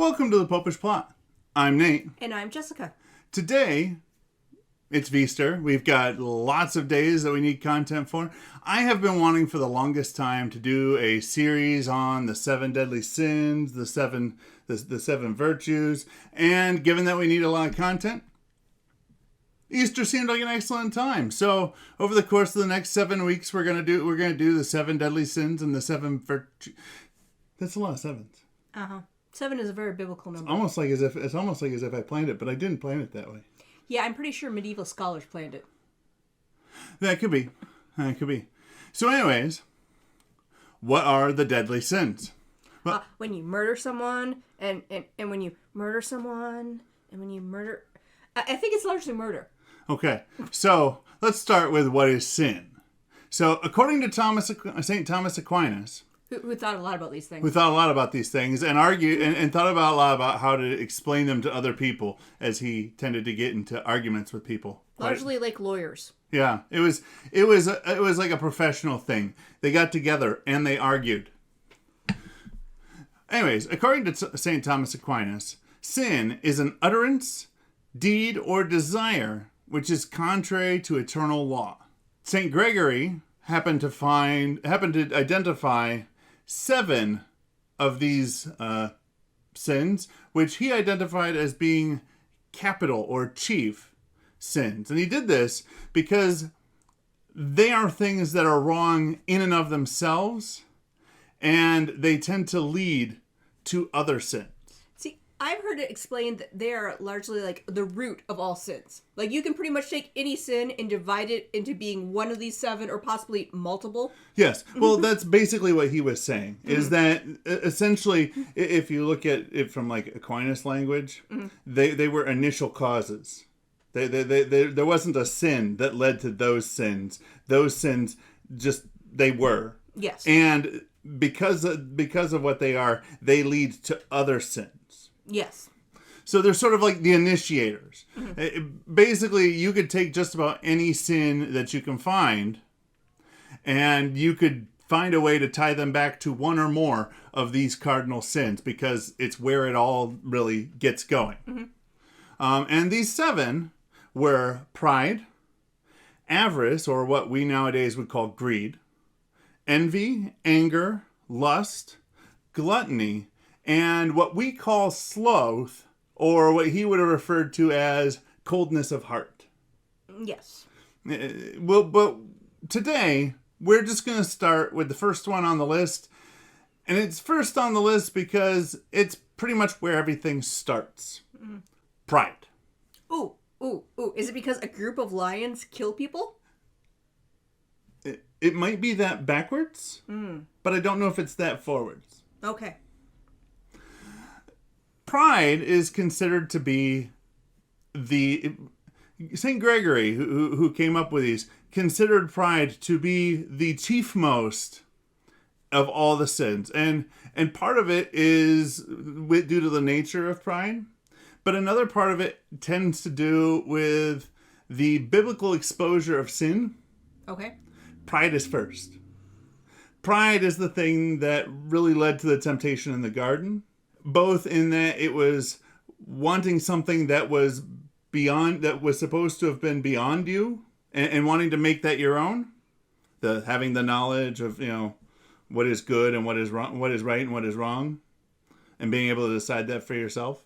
Welcome to the Popish Plot. I'm Nate. And I'm Jessica. Today, it's VEASTER. We've got lots of days that we need content for. I have been wanting for the longest time to do a series on the 7 deadly sins, the seven virtues, and given that we need a lot of content, Easter seemed like an excellent time. So over the course of the next 7 weeks, we're gonna do the 7 deadly sins and the 7 virtues. That's a lot of sevens. 7 is a very biblical number. It's almost like as if I planned it, but I didn't plan it that way. Yeah, I'm pretty sure medieval scholars planned it. That could be. So anyways, what are the deadly sins? Well, when you murder someone, and when you murder someone, and when you murder... I think it's largely murder. Okay, so let's start with what is sin. So according to St. Thomas Aquinas... Who thought a lot about these things. Who thought a lot about these things and argued and thought about a lot about how to explain them to other people, as he tended to get into arguments with people. Largely like lawyers. Yeah, it was like a professional thing. They got together and they argued. Anyways, according to St. Thomas Aquinas, sin is an utterance, deed, or desire which is contrary to eternal law. St. Gregory happened to identify 7 of these sins, which he identified as being capital or chief sins. And he did this because they are things that are wrong in and of themselves, and they tend to lead to other sins. See, I've heard it explained that they are largely like the root of all sins. Like you can pretty much take any sin and divide it into being one of these 7 or possibly multiple. Yes. Well, that's basically what he was saying, is that essentially, if you look at it from like Aquinas language, they were initial causes. There wasn't a sin that led to those sins. Those sins they were. Yes. And because of what they are, they lead to other sins. Yes. So they're sort of like the initiators. Basically, you could take just about any sin that you can find, and you could find a way to tie them back to one or more of these cardinal sins, because it's where it all really gets going. And these 7 were pride, avarice, or what we nowadays would call greed, envy, anger, lust, gluttony, and what we call sloth, or what he would have referred to as coldness of heart. Yes. Well, but today, we're just going to start with the first one on the list. And it's first on the list because it's pretty much where everything starts. Pride. Ooh. Is it because a group of lions kill people? It might be that backwards, but I don't know if it's that forwards. Okay. Pride is considered to be St. Gregory, who came up with these, considered pride to be the chiefmost of all the sins. And part of it is due to the nature of pride, but another part of it tends to do with the biblical exposure of sin. Okay. Pride is first. Pride is the thing that really led to the temptation in the garden. Both in that it was wanting something that was supposed to have been beyond you, and wanting to make that your own. Having the knowledge of, what is good and what is wrong, what is right and what is wrong, and being able to decide that for yourself.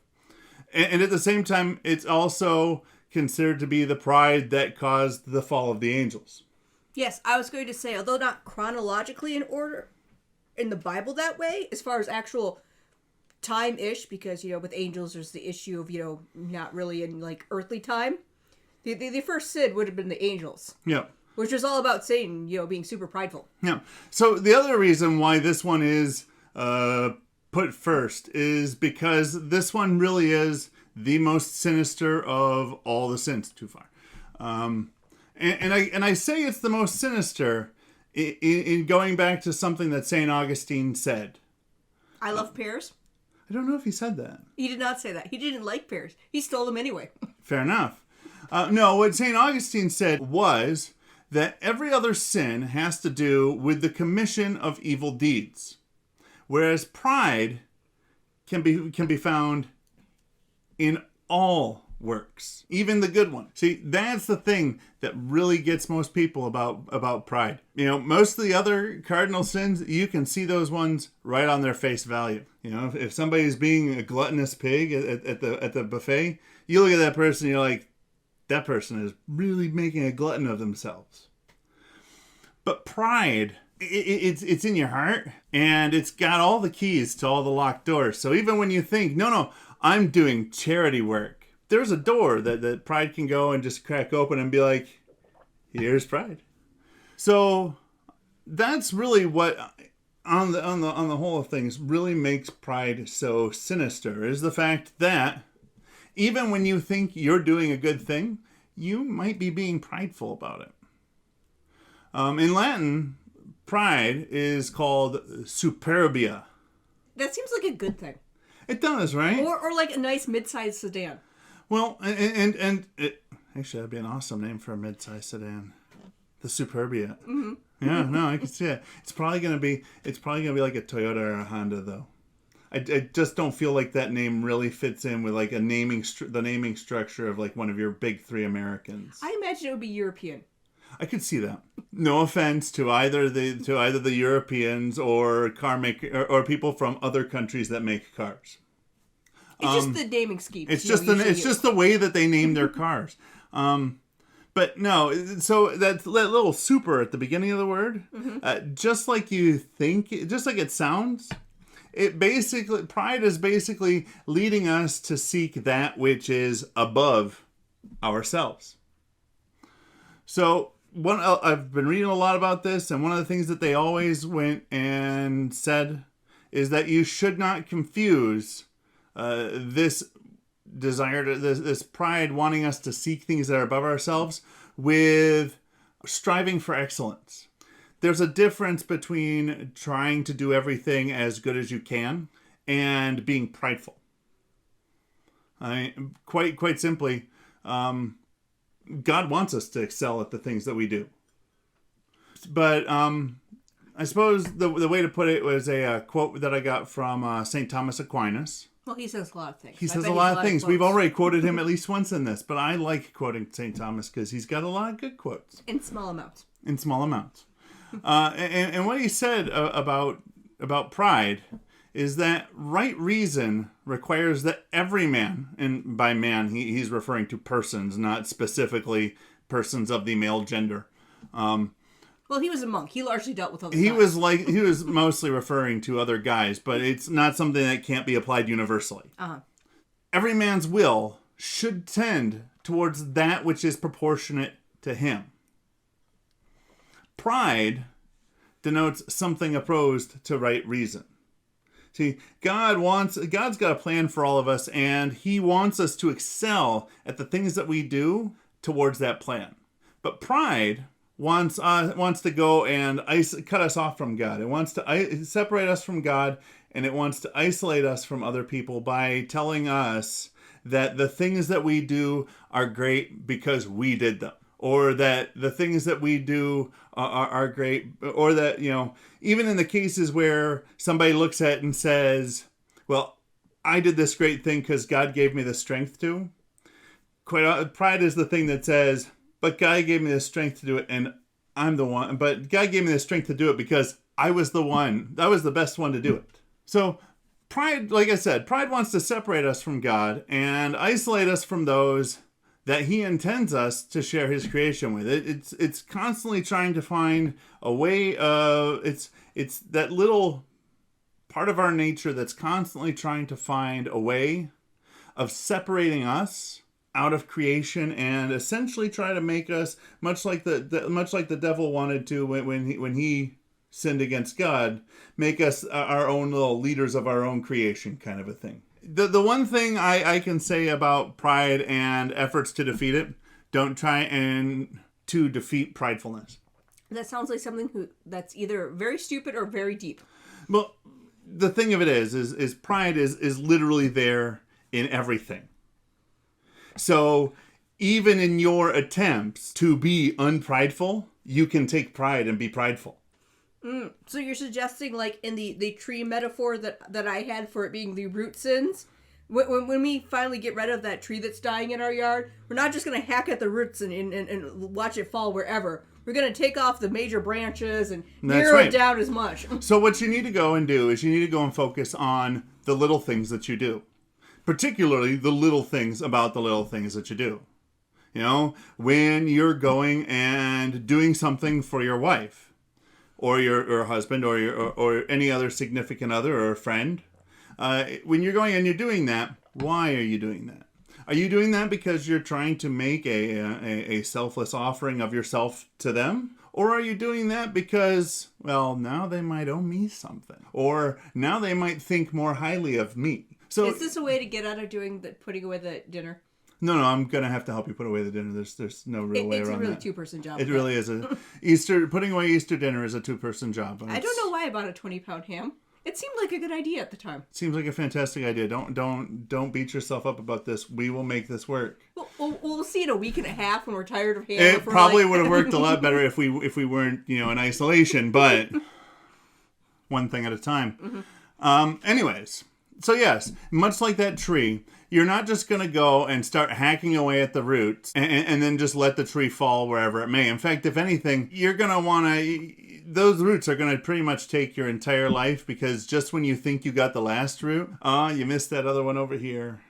And at the same time, it's also considered to be the pride that caused the fall of the angels. Yes, I was going to say, although not chronologically in order in the Bible that way, as far as actual time-ish, because, with angels there's the issue of, not really in, like, earthly time. The first sin would have been the angels. Yeah. Which was all about Satan, being super prideful. Yeah. So the other reason why this one is put first is because this one really is the most sinister of all the sins too far. And I say it's the most sinister in going back to something that St. Augustine said. I love pears. I don't know if he said that. He did not say that. He didn't like pears. He stole them anyway. Fair enough. No, what St. Augustine said was that every other sin has to do with the commission of evil deeds, whereas pride can be found in all works, even the good one. See, that's the thing that really gets most people about pride. Most of the other cardinal sins, you can see those ones right on their face value. If somebody's being a gluttonous pig at the buffet, you look at that person, you're like, that person is really making a glutton of themselves. But pride, it's in your heart, and it's got all the keys to all the locked doors. So even when you think, no, I'm doing charity work, there's a door that pride can go and just crack open and be like, here's pride. So that's really what, on the whole of things, really makes pride so sinister, is the fact that even when you think you're doing a good thing, you might be being prideful about it. In Latin, pride is called Superbia. That seems like a good thing. It does, right? Or like a nice mid-sized sedan. Well, and it, actually, that'd be an awesome name for a mid-sized sedan. The Superbia. Mm-hmm. Yeah, no, I can see it. It's probably gonna be like a Toyota or a Honda, though. I just don't feel like that name really fits in with like the naming structure of like one of your big three Americans. I imagine it would be European. I could see that. No offense to either the Europeans or car maker or people from other countries that make cars. It's just the naming scheme. It's just the way that they name their cars. But no, so that little super at the beginning of the word, just like you think, just like it sounds, pride is basically leading us to seek that which is above ourselves. So I've been reading a lot about this, and one of the things that they always went and said is that you should not confuse this desire this pride wanting us to seek things that are above ourselves with striving for excellence. There's a difference between trying to do everything as good as you can and being prideful. Quite simply, God wants us to excel at the things that we do. But I suppose the way to put it was a quote that I got from St. Thomas Aquinas. Well, he says a lot of things. He says a lot of things. We've already quoted him at least once in this, but I like quoting St. Thomas because he's got a lot of good quotes. In small amounts. And what he said about pride is that right reason requires that every man, and by man he's referring to persons, not specifically persons of the male gender. Well, he was a monk. He largely dealt with other guys. He was mostly referring to other guys, but it's not something that can't be applied universally. Every man's will should tend towards that which is proportionate to him. Pride denotes something opposed to right reason. See, God's got a plan for all of us, and he wants us to excel at the things that we do towards that plan. But pride wants to go and cut us off from God. It wants to separate us from God, and it wants to isolate us from other people by telling us that the things that we do are great because we did them, or that the things that we do are great, or that, even in the cases where somebody looks at it and says, well, I did this great thing because God gave me the strength to. Pride is the thing that says, but God gave me the strength to do it, and I'm the one. But God gave me the strength to do it because I was the one. I was the best one to do it. So pride, like I said, pride wants to separate us from God and isolate us from those that he intends us to share his creation with. It's constantly trying to find a way of... It's that little part of our nature that's constantly trying to find a way of separating us out of creation and essentially try to make us much like the devil wanted to when he sinned against God, make us our own little leaders of our own creation, kind of a thing. The one thing I can say about pride and efforts to defeat it: don't try and to defeat pridefulness. That sounds like something that's either very stupid or very deep. Well, the thing of it is pride is literally there in everything. So even in your attempts to be unprideful, you can take pride and be prideful. So you're suggesting, like, in the tree metaphor that I had for it being the root sins, when we finally get rid of that tree that's dying in our yard, we're not just going to hack at the roots and watch it fall wherever. We're going to take off the major branches and narrow it down as much. So what you need to go and do is you need to go and focus on the little things that you do. Particularly the little things about the little things that you do. You know, when you're going and doing something for your wife or your husband or any other significant other or a friend, when you're going and you're doing that, why are you doing that? Are you doing that because you're trying to make a selfless offering of yourself to them? Or are you doing that because, well, now they might owe me something? Or now they might think more highly of me? So is this a way to get out of putting away the dinner? No, I'm going to have to help you put away the dinner. There's no real way around that. It's a really two-person job. It really is. Putting away Easter dinner is a two-person job. I don't know why I bought a 20-pound ham. It seemed like a good idea at the time. Seems like a fantastic idea. Don't beat yourself up about this. We will make this work. We'll see in a week and a half when we're tired of ham. It probably would have worked a lot better if we weren't in isolation. But one thing at a time. Anyways, so yes, much like that tree, you're not just going to go and start hacking away at the roots and then just let the tree fall wherever it may. In fact, if anything, you're going to want to. Those roots are going to pretty much take your entire life, because just when you think you got the last root, you missed that other one over here.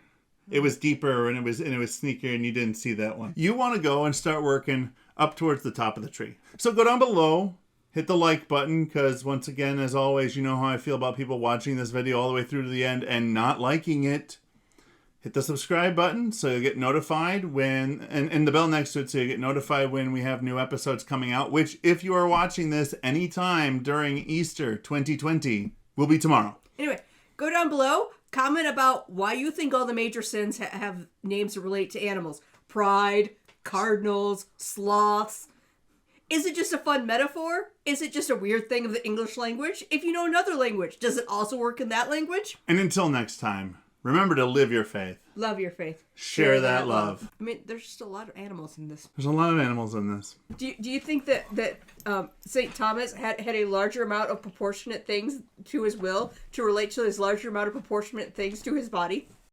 It was deeper and it was sneakier and you didn't see that one. You want to go and start working up towards the top of the tree. So go down below, hit the like button, because once again, as always, you know how I feel about people watching this video all the way through to the end and not liking it. Hit the subscribe button so you'll get notified when, and the bell next to it so you get notified when we have new episodes coming out, which, if you are watching this anytime during Easter 2020, will be tomorrow. Anyway, go down below, comment about why you think all the major sins have names that relate to animals. Pride, cardinals, sloths. Is it just a fun metaphor? Is it just a weird thing of the English language? If you know another language, does it also work in that language? And until next time, remember to live your faith. Love your faith. Share that love. I mean, there's just a lot of animals in this. There's a lot of animals in this. Do you think that St. Thomas had a larger amount of proportionate things to his will to relate to his larger amount of proportionate things to his body?